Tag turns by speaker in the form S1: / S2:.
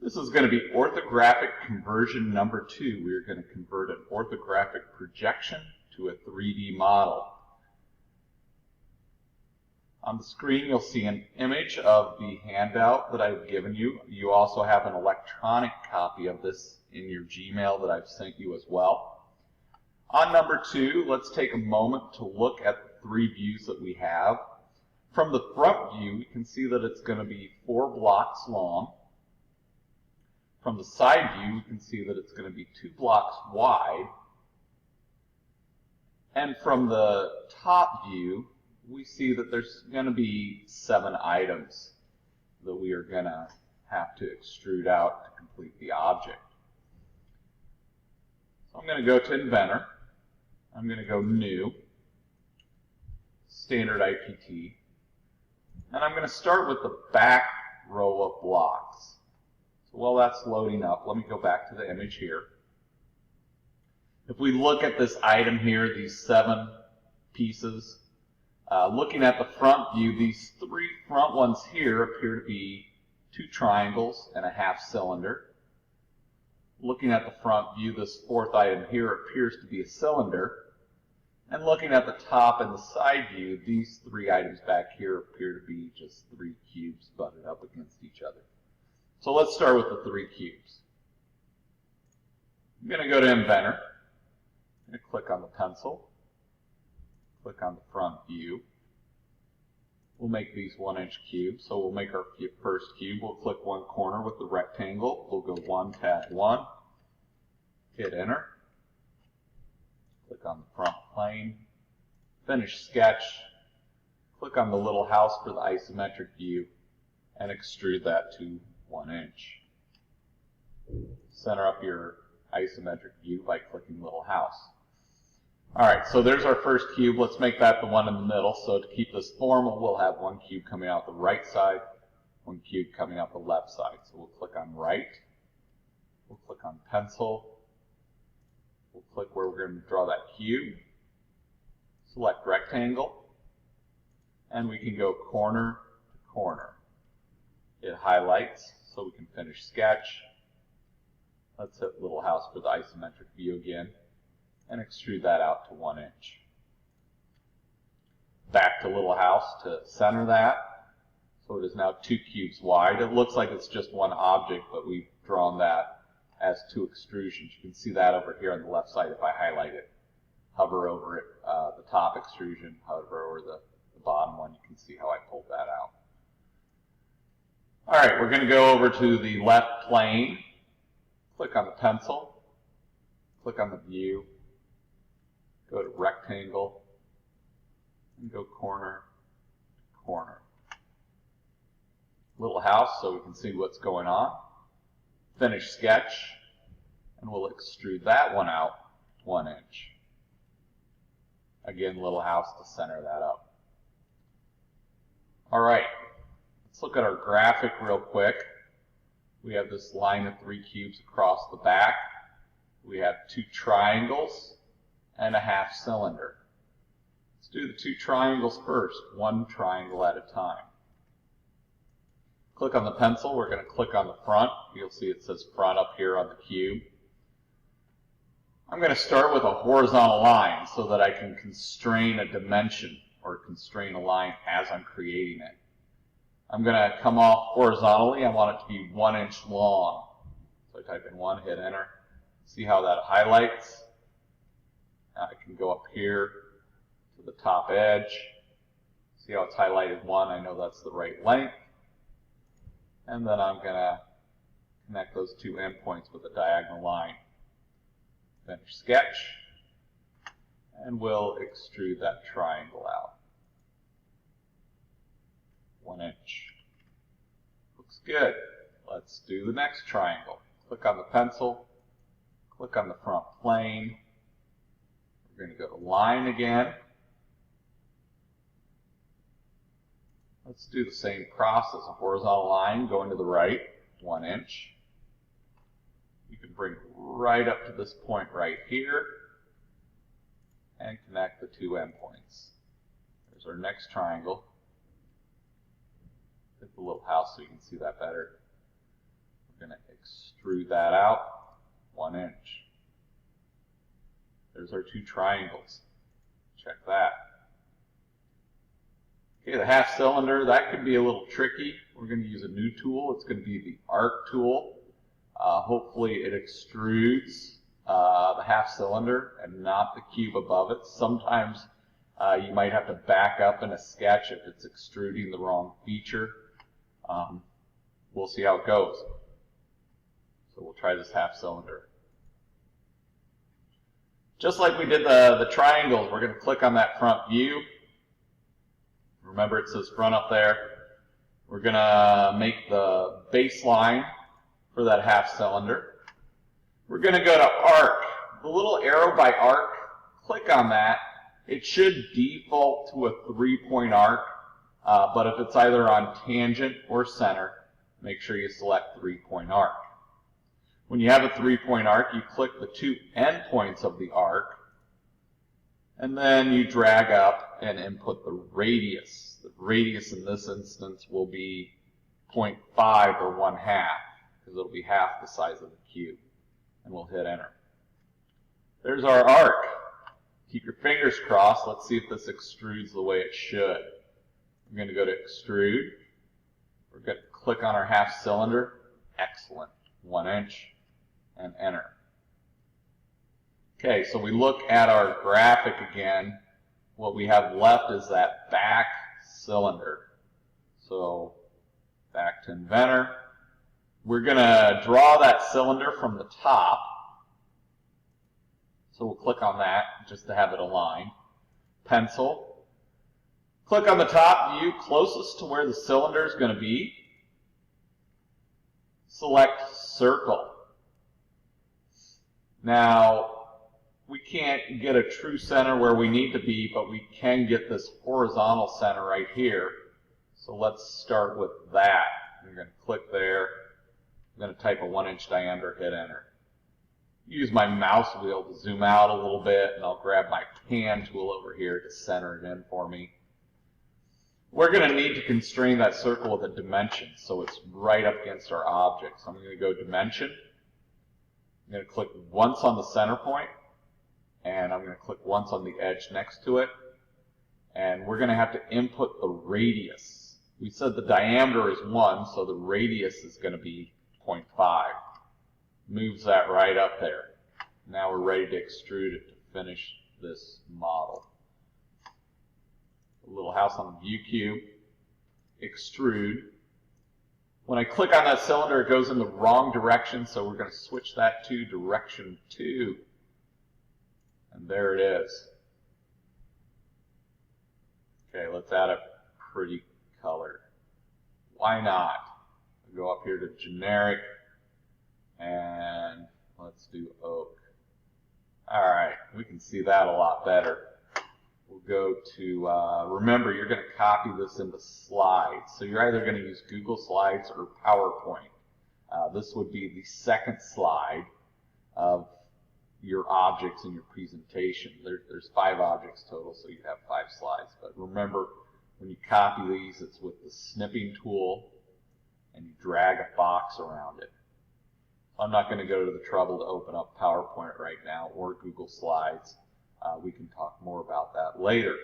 S1: This is going to be orthographic conversion number 2. We are going to convert an orthographic projection to a 3D model. On the screen you'll see an image of the handout that I've given you. You also have an electronic copy of this in your Gmail that I've sent you as well. On number 2, let's take a moment to look at the 3 views that we have. From the front view, we can see that it's going to be 4 blocks long. From the side view, we can see that it's going to be 2 blocks wide. And from the top view, we see that there's going to be 7 items that we are going to have to extrude out to complete the object. So I'm going to go to Inventor. I'm going to go New, Standard IPT, and I'm going to start with the back row of blocks. So while that's loading up, let me go back to the image here. If we look at this item here, these 7 pieces, looking at the front view, these 3 front ones here appear to be 2 triangles and a half cylinder. Looking at the front view, this 4th item here appears to be a cylinder. And looking at the top and the side view, these 3 items back here appear to be just 3 cubes butted up against each other. So let's start with the 3 cubes. I'm going to go to Inventor. I'm going to click on the pencil. Click on the front view. We'll make these 1-inch cubes. So we'll make our first cube. We'll click one corner with the rectangle. We'll go 1, tab 1. Hit Enter. Click on the front plane. Finish sketch. Click on the little house for the isometric view and extrude that to 1 inch. Center up your isometric view by clicking little house. Alright, so there's our first cube. Let's make that the one in the middle. So to keep this formal, we'll have 1 cube coming out the right side, 1 cube coming out the left side. So we'll click on right. We'll click on pencil. We'll click where we're going to draw that cube. Select rectangle. And we can go corner to corner. It highlights so we can finish sketch. Let's hit little house for the isometric view again and extrude that out to 1 inch. Back to little house to center that. So it is now 2 cubes wide. It looks like it's just one object, but we've drawn that as 2 extrusions. You can see that over here on the left side if I highlight it. Hover over it, the top extrusion, hover over the bottom one. You can see how I pulled that out. Alright, we're going to go over to the left plane. Click on the pencil. Click on the view. Go to rectangle. And go corner to corner. Little house so we can see what's going on. Finish sketch. And we'll extrude that one out 1 inch. Again, little house to center that up. Alright. Let's look at our graphic real quick. We have this line of 3 cubes across the back. We have 2 triangles and a half cylinder. Let's do the 2 triangles first, 1 triangle at a time. Click on the pencil. We're going to click on the front. You'll see it says front up here on the cube. I'm going to start with a horizontal line so that I can constrain a dimension or constrain a line as I'm creating it. I'm going to come off horizontally. I want it to be 1 inch long. So I type in 1, hit enter. See how that highlights? Now I can go up here to the top edge. See how it's highlighted 1? I know that's the right length. And then I'm going to connect those 2 endpoints with a diagonal line. Finish sketch. And we'll extrude that triangle out. 1 inch. Looks good. Let's do the next triangle. Click on the pencil. Click on the front plane. We're going to go to line again. Let's do the same process. A horizontal line going to the right, 1 inch. You can bring it right up to this point right here and connect the 2 endpoints. There's our next triangle. Hit the little house so you can see that better. We're going to extrude that out 1 inch. There's our 2 triangles. Check that. Okay, the half cylinder, that could be a little tricky. We're going to use a new tool. It's going to be the arc tool. Hopefully it extrudes the half cylinder and not the cube above it. Sometimes you might have to back up in a sketch if it's extruding the wrong feature. We'll see how it goes. So we'll try this half cylinder. Just like we did the triangles, we're going to click on that front view. Remember it says front up there. We're going to make the baseline for that half cylinder. We're going to go to arc. The little arrow by arc, click on that. It should default to a 3-point arc, but if it's either on tangent or center, make sure you select 3-point arc. When you have a 3-point arc, you click the 2 endpoints of the arc, and then you drag up and input the radius. The radius in this instance will be 0.5 or 1/2, because it'll be half the size of the cube. And we'll hit enter. There's our arc. Keep your fingers crossed. Let's see if this extrudes the way it should. I'm going to go to extrude. We're going to click on our half cylinder. Excellent. 1 inch. And enter. Okay, so we look at our graphic again. What we have left is that back cylinder. So back to Inventor. We're going to draw that cylinder from the top. So we'll click on that just to have it aligned. Pencil. Click on the top view closest to where the cylinder is going to be. Select circle. Now, we can't get a true center where we need to be, but we can get this horizontal center right here. So let's start with that. We're going to click there. I'm going to type a 1-inch diameter, hit enter. Use my mouse wheel to zoom out a little bit, and I'll grab my pan tool over here to center it in for me. We're going to need to constrain that circle with a dimension, so it's right up against our object. So I'm going to go dimension. I'm going to click once on the center point, and I'm going to click once on the edge next to it. And we're going to have to input the radius. We said the diameter is 1, so the radius is going to be 0.5. Moves that right up there. Now we're ready to extrude it to finish this model. A little house on the view cube. Extrude. When I click on that cylinder, it goes in the wrong direction, so we're going to switch that to direction 2. And there it is. Okay, let's add a pretty color. Why not? We'll go up here to generic, and let's do oak. Alright, we can see that a lot better. We'll go to, remember, you're going to copy this into slides. So you're either going to use Google Slides or PowerPoint. This would be the second slide of your objects in your presentation. There's 5 objects total, so you have 5 slides. But remember, when you copy these, it's with the snipping tool, and you drag a box around it. I'm not going to go to the trouble to open up PowerPoint right now or Google Slides. We can talk more about that later.